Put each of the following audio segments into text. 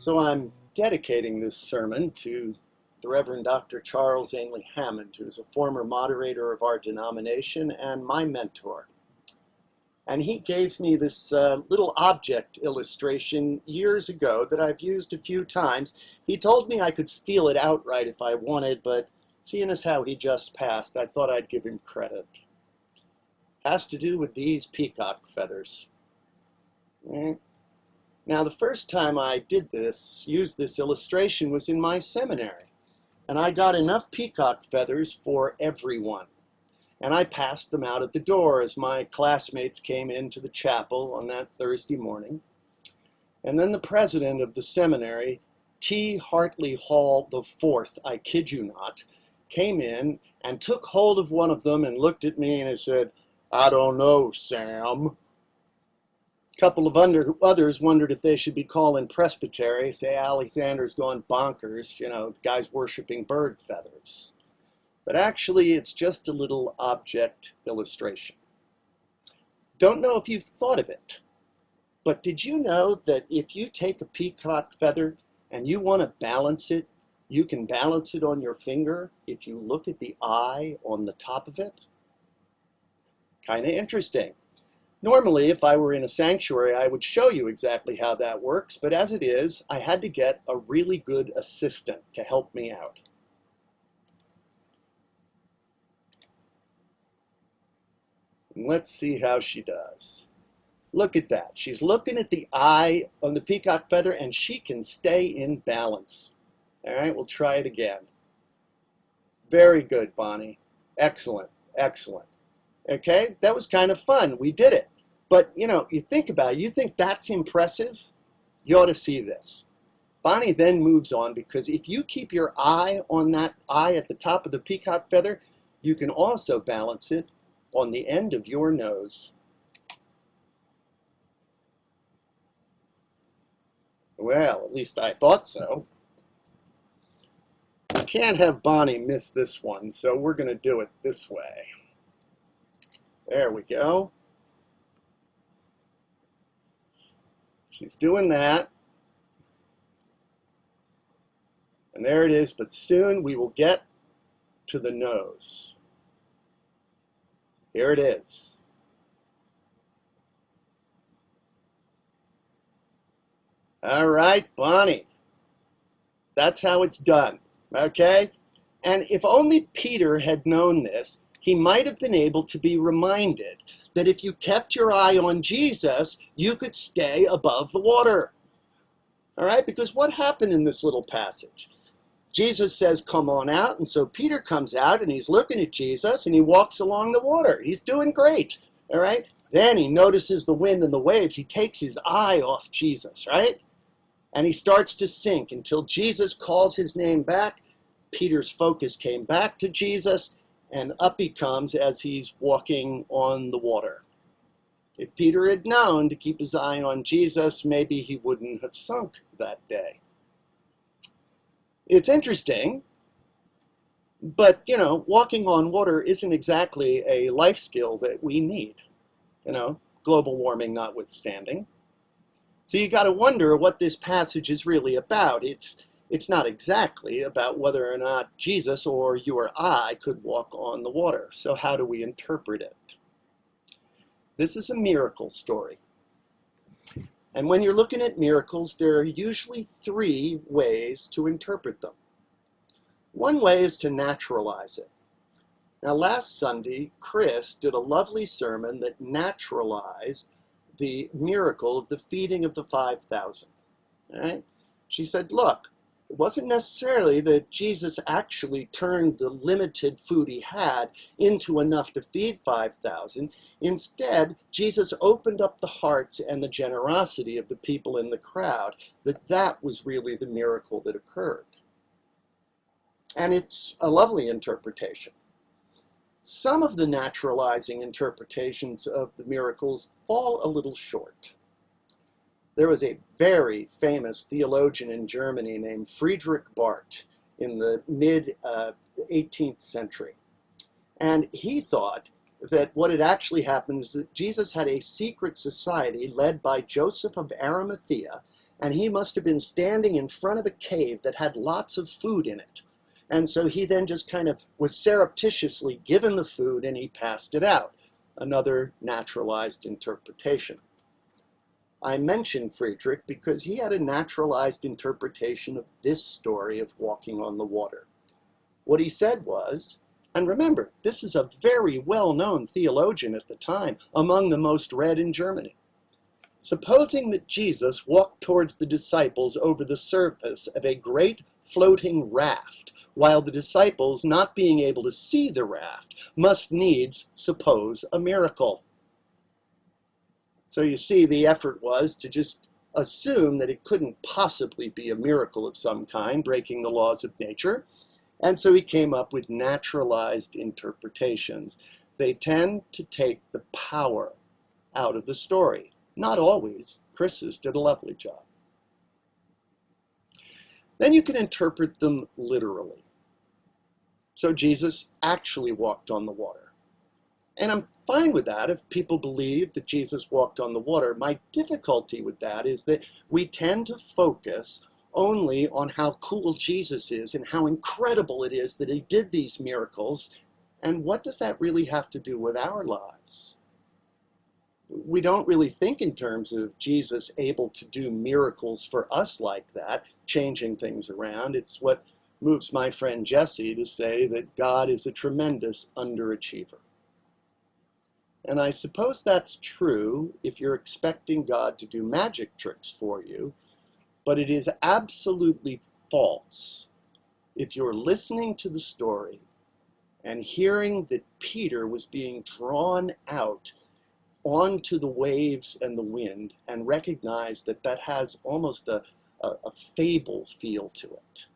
So I'm dedicating this sermon to the Reverend Dr. Charles Ainley Hammond, who's a former moderator of our denomination and my mentor. And he gave me this little object illustration years ago that I've used a few times. He told me I could steal it outright if I wanted, but seeing as how he just passed, I thought I'd give him credit. It has to do with these peacock feathers. Now, the first time I used this illustration was in my seminary, and I got enough peacock feathers for everyone. And I passed them out at the door as my classmates came into the chapel on that Thursday morning. And then the president of the seminary, T. Hartley Hall IV, I kid you not, came in and took hold of one of them and looked at me and he said, "I don't know, Sam." A couple of others wondered if they should be calling Presbyterian, say Alexander's gone bonkers, the guy's worshiping bird feathers. But actually, it's just a little object illustration. Don't know if you've thought of it, but did you know that if you take a peacock feather and you want to balance it, you can balance it on your finger if you look at the eye on the top of it? Kind of interesting. Normally, if I were in a sanctuary, I would show you exactly how that works, but as it is, I had to get a really good assistant to help me out. And let's see how she does. Look at that. She's looking at the eye on the peacock feather, and she can stay in balance. All right, we'll try it again. Very good, Bonnie. Excellent, excellent. Okay, that was kind of fun. We did it. But, you think about it. You think that's impressive? You ought to see this. Bonnie then moves on, because if you keep your eye on that eye at the top of the peacock feather, you can also balance it on the end of your nose. Well, at least I thought so. I can't have Bonnie miss this one, so we're going to do it this way. There we go. She's doing that. And there it is, but soon we will get to the nose. Here it is. All right, Bonnie. That's how it's done, okay? And if only Peter had known this, he might have been able to be reminded that if you kept your eye on Jesus, you could stay above the water. All right, because what happened in this little passage? Jesus says, "Come on out." And so Peter comes out and he's looking at Jesus and he walks along the water. He's doing great. All right. Then he notices the wind and the waves. He takes his eye off Jesus, right? And he starts to sink until Jesus calls his name back. Peter's focus came back to Jesus, and up he comes as he's walking on the water. If Peter had known to keep his eye on Jesus, maybe he wouldn't have sunk that day. It's interesting, but, walking on water isn't exactly a life skill that we need, global warming notwithstanding. So you got to wonder what this passage is really about. It's not exactly about whether or not Jesus or you or I could walk on the water. So how do we interpret it? This is a miracle story. And when you're looking at miracles, there are usually three ways to interpret them. One way is to naturalize it. Now, last Sunday, Chris did a lovely sermon that naturalized the miracle of the feeding of the 5,000. All right? She said, look, it wasn't necessarily that Jesus actually turned the limited food he had into enough to feed 5,000. Instead, Jesus opened up the hearts and the generosity of the people in the crowd, that was really the miracle that occurred. And it's a lovely interpretation. Some of the naturalizing interpretations of the miracles fall a little short. There was a very famous theologian in Germany named Friedrich Barth in the mid-18th century. And he thought that what had actually happened is that Jesus had a secret society led by Joseph of Arimathea, And he must have been standing in front of a cave that had lots of food in it. And so he then just kind of was surreptitiously given the food and he passed it out. Another naturalized interpretation. I mentioned Friedrich because he had a naturalized interpretation of this story of walking on the water. What he said was, and remember, this is a very well-known theologian at the time, among the most read in Germany. Supposing that Jesus walked towards the disciples over the surface of a great floating raft, while the disciples, not being able to see the raft, must needs suppose a miracle. So you see, the effort was to just assume that it couldn't possibly be a miracle of some kind, breaking the laws of nature. And so he came up with naturalized interpretations. They tend to take the power out of the story. Not always. Chris's did a lovely job. Then you can interpret them literally. So Jesus actually walked on the water. And I'm fine with that if people believe that Jesus walked on the water. My difficulty with that is that we tend to focus only on how cool Jesus is and how incredible it is that he did these miracles. And what does that really have to do with our lives? We don't really think in terms of Jesus able to do miracles for us like that, changing things around. It's what moves my friend Jesse to say that God is a tremendous underachiever. And I suppose that's true if you're expecting God to do magic tricks for you, but it is absolutely false if you're listening to the story and hearing that Peter was being drawn out onto the waves and the wind and recognize that that has almost a fable feel to it.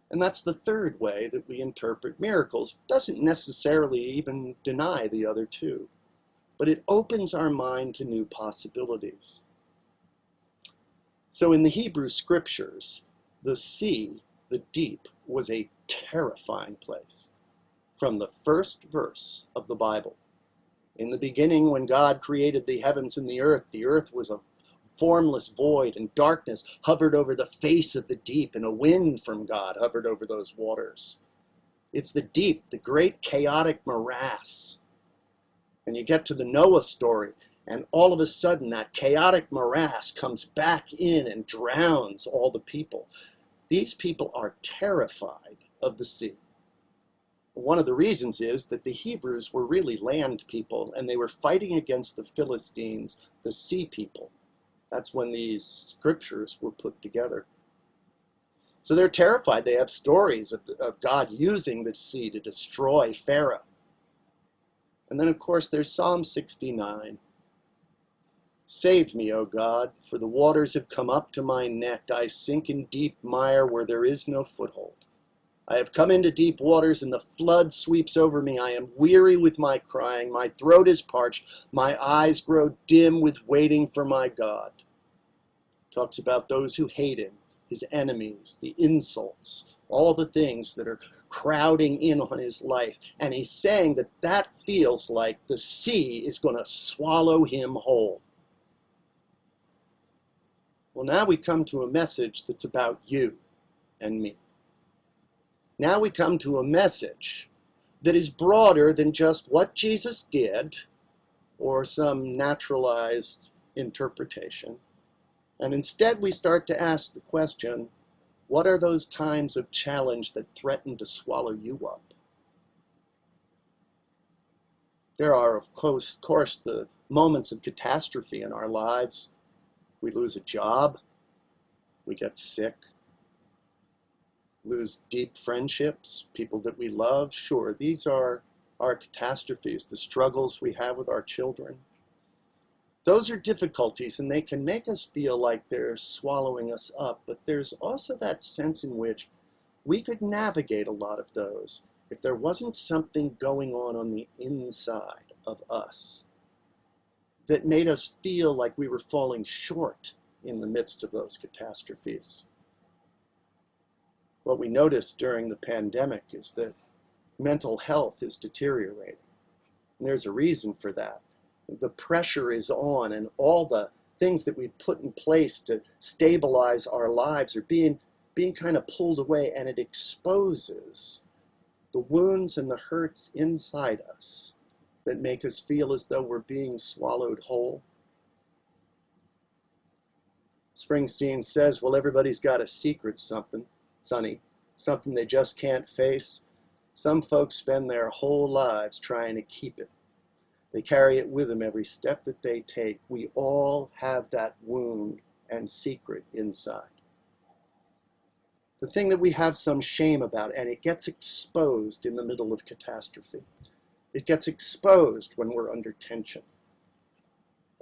And that's the third way that we interpret miracles. Doesn't necessarily even deny the other two, but it opens our mind to new possibilities. So in the Hebrew scriptures, the sea, the deep, was a terrifying place. From the first verse of the Bible, in the beginning, when God created the heavens and the earth was a formless void, and darkness hovered over the face of the deep, and a wind from God hovered over those waters. It's the deep, the great chaotic morass. And you get to the Noah story, and all of a sudden that chaotic morass comes back in and drowns all the people. These people are terrified of the sea. One of the reasons is that the Hebrews were really land people, and they were fighting against the Philistines, the sea people. That's when these scriptures were put together. So they're terrified. They have stories of God using the sea to destroy Pharaoh. And then, of course, there's Psalm 69. Save me, O God, for the waters have come up to my neck. I sink in deep mire where there is no foothold. I have come into deep waters, and the flood sweeps over me. I am weary with my crying. My throat is parched. My eyes grow dim with waiting for my God. Talks about those who hate him, his enemies, the insults, all the things that are crowding in on his life. And he's saying that that feels like the sea is going to swallow him whole. Well, now we come to a message that's about you and me. Now we come to a message that is broader than just what Jesus did or some naturalized interpretation. And instead we start to ask the question, what are those times of challenge that threaten to swallow you up? There are, of course, the moments of catastrophe in our lives. We lose a job, we get sick, lose deep friendships, people that we love. Sure, these are our catastrophes, the struggles we have with our children. Those are difficulties, and they can make us feel like they're swallowing us up, but there's also that sense in which we could navigate a lot of those if there wasn't something going on the inside of us that made us feel like we were falling short in the midst of those catastrophes. What we noticed during the pandemic is that mental health is deteriorating. And there's a reason for that. The pressure is on, and all the things that we've put in place to stabilize our lives are being kind of pulled away, and it exposes the wounds and the hurts inside us that make us feel as though we're being swallowed whole. Springsteen says, well, everybody's got a secret something, Sonny, something they just can't face. Some folks spend their whole lives trying to keep it. They carry it with them every step that they take. We all have that wound and secret inside. The thing that we have some shame about, and it gets exposed in the middle of catastrophe. It gets exposed when we're under tension.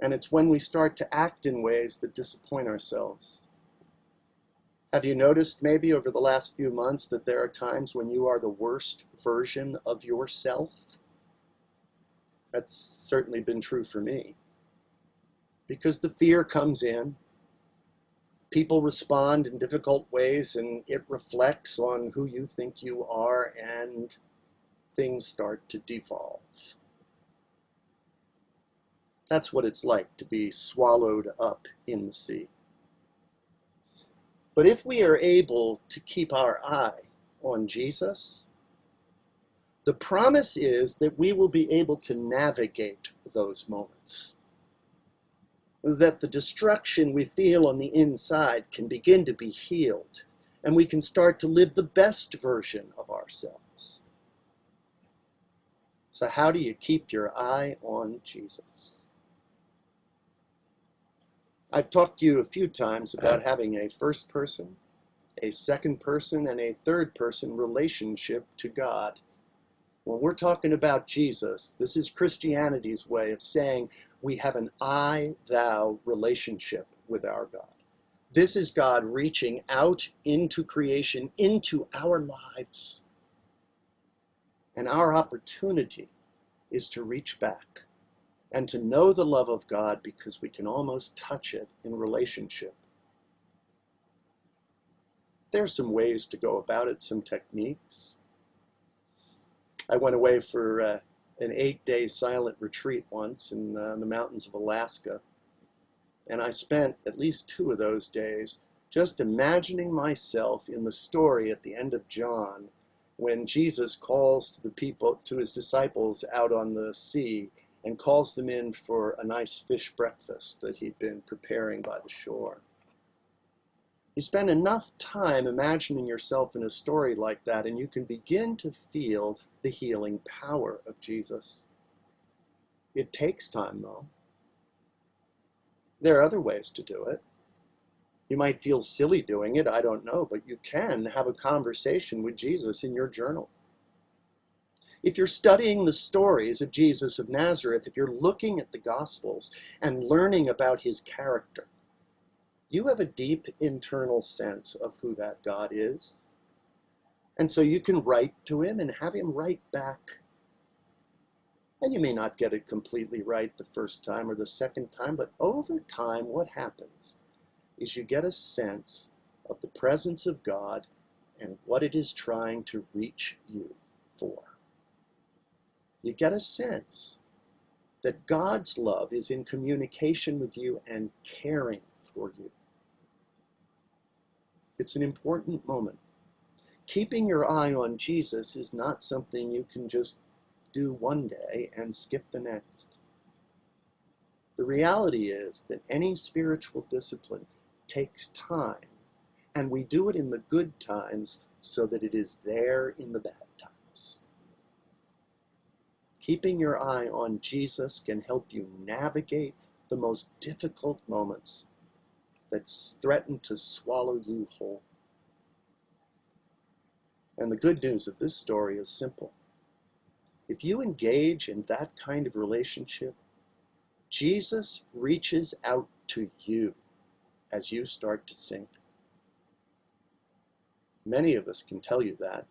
And it's when we start to act in ways that disappoint ourselves. Have you noticed maybe over the last few months that there are times when you are the worst version of yourself? That's certainly been true for me. Because the fear comes in, people respond in difficult ways, and it reflects on who you think you are, and things start to devolve. That's what it's like to be swallowed up in the sea. But if we are able to keep our eye on Jesus, the promise is that we will be able to navigate those moments. That the destruction we feel on the inside can begin to be healed, and we can start to live the best version of ourselves. So how do you keep your eye on Jesus? I've talked to you a few times about having a first person, a second person, and a third person relationship to God. When we're talking about Jesus, this is Christianity's way of saying we have an I-thou relationship with our God. This is God reaching out into creation, into our lives. And our opportunity is to reach back and to know the love of God, because we can almost touch it in relationship. There are some ways to go about it, some techniques. I went away for an 8-day silent retreat once in the mountains of Alaska, and I spent at least 2 of those days just imagining myself in the story at the end of John, when Jesus calls to his disciples out on the sea and calls them in for a nice fish breakfast that he'd been preparing by the shore. You spend enough time imagining yourself in a story like that, and you can begin to feel the healing power of Jesus. It takes time, though. There are other ways to do it. You might feel silly doing it, I don't know, but you can have a conversation with Jesus in your journal. If you're studying the stories of Jesus of Nazareth, if you're looking at the Gospels and learning about his character, you have a deep internal sense of who that God is. And so you can write to him and have him write back. And you may not get it completely right the first time or the second time, but over time what happens is you get a sense of the presence of God and what it is trying to reach you for. You get a sense that God's love is in communication with you and caring for you. It's an important moment. Keeping your eye on Jesus is not something you can just do one day and skip the next. The reality is that any spiritual discipline takes time, and we do it in the good times so that it is there in the bad times. Keeping your eye on Jesus can help you navigate the most difficult moments that threaten to swallow you whole. And the good news of this story is simple. If you engage in that kind of relationship, Jesus reaches out to you as you start to sink. Many of us can tell you that.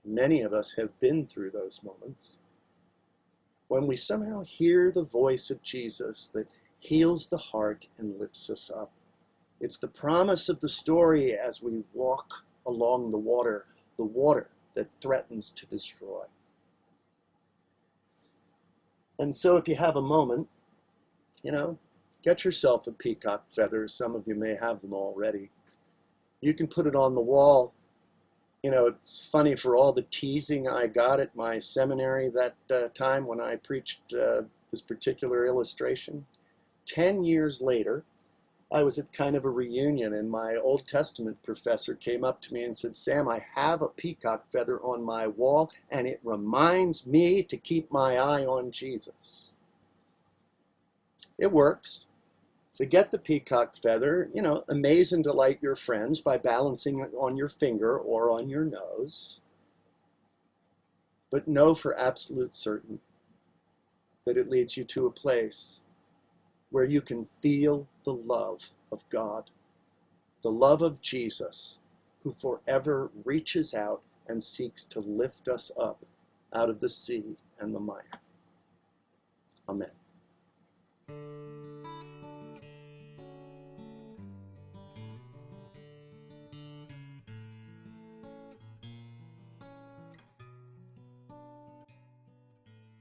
Many of us have been through those moments when we somehow hear the voice of Jesus that heals the heart and lifts us up. It's the promise of the story as we walk along the water that threatens to destroy. And so if you have a moment, Get yourself a peacock feather. Some of you may have them already. You can put it on the wall. You know, it's funny, for all the teasing I got at my seminary that time when I preached this particular illustration. 10 years later, I was at kind of a reunion, and my Old Testament professor came up to me and said, "Sam, I have a peacock feather on my wall, and it reminds me to keep my eye on Jesus." It works. So get the peacock feather, you know, amaze and delight your friends by balancing it on your finger or on your nose. But know for absolute certain that it leads you to a place where you can feel the love of God, the love of Jesus, who forever reaches out and seeks to lift us up out of the sea and the mire. Amen.